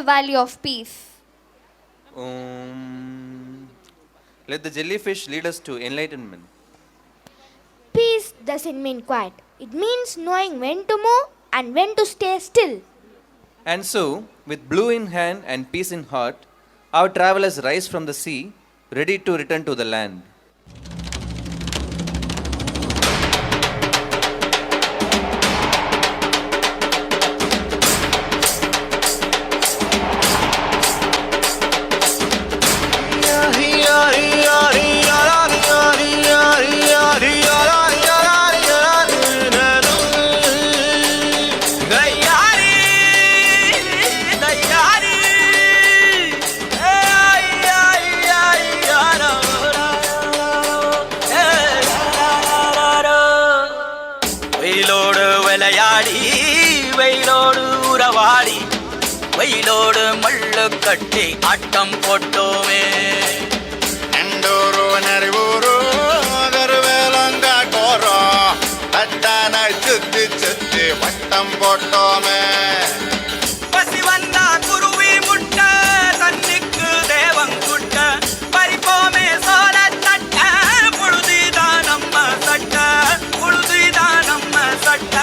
the Valley of Peace? Let the jellyfish lead us to enlightenment. Peace doesn't mean quiet. It means knowing when to move and when to stay still. And so, with blue in hand and peace in heart, our travelers rise from the sea, ready to return to the land. வெயிலோடு மல்லு கட்டி ஆட்டம் போட்டோமே எண்டூரு நரிவூரு கருவேலங்காட்டோரோ தட்டான சுத்தி சுத்தி வட்டம் போட்டோமே பசி வந்தா குருவி முட்ட தண்ணிக்கு தேவங்குட்ட பறிப்போமே சோழ தட்ட புழுதிதான் நம்ம சட்ட புழுதிதான் நம்ம சட்ட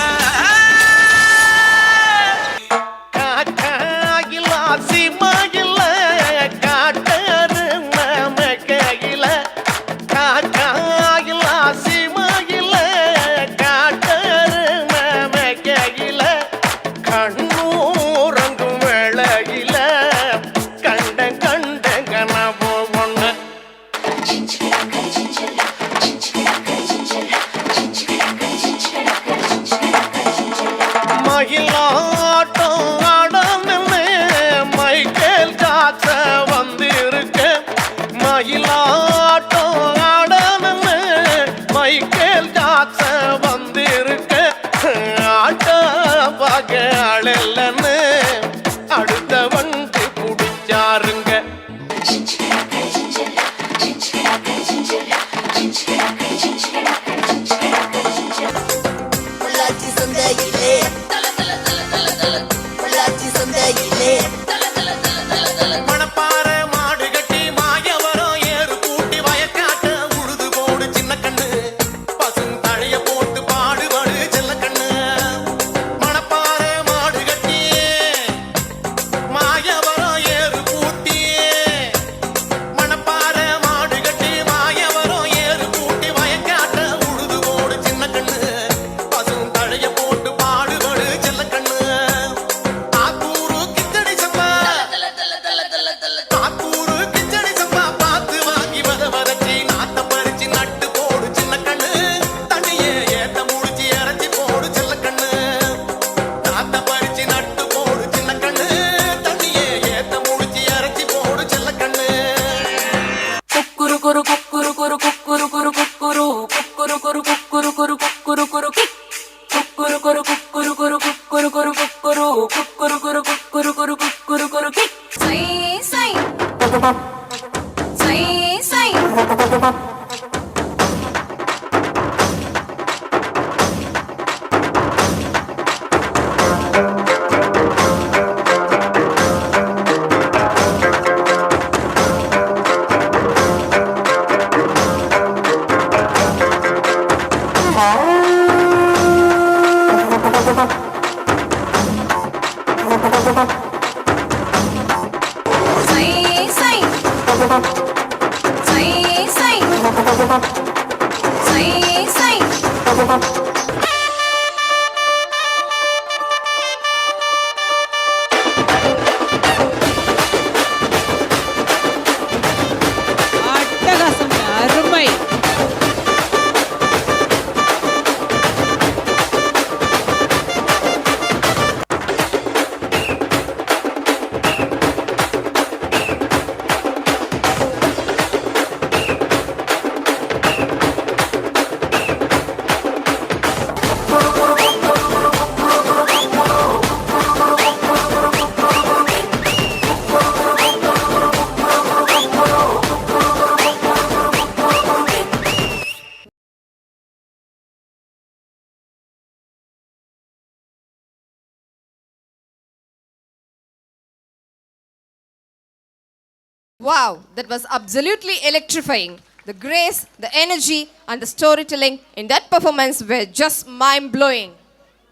Wow, that was absolutely electrifying. The grace, the energy, and the storytelling in that performance were just mind-blowing.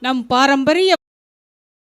நம் பாரம்பரிய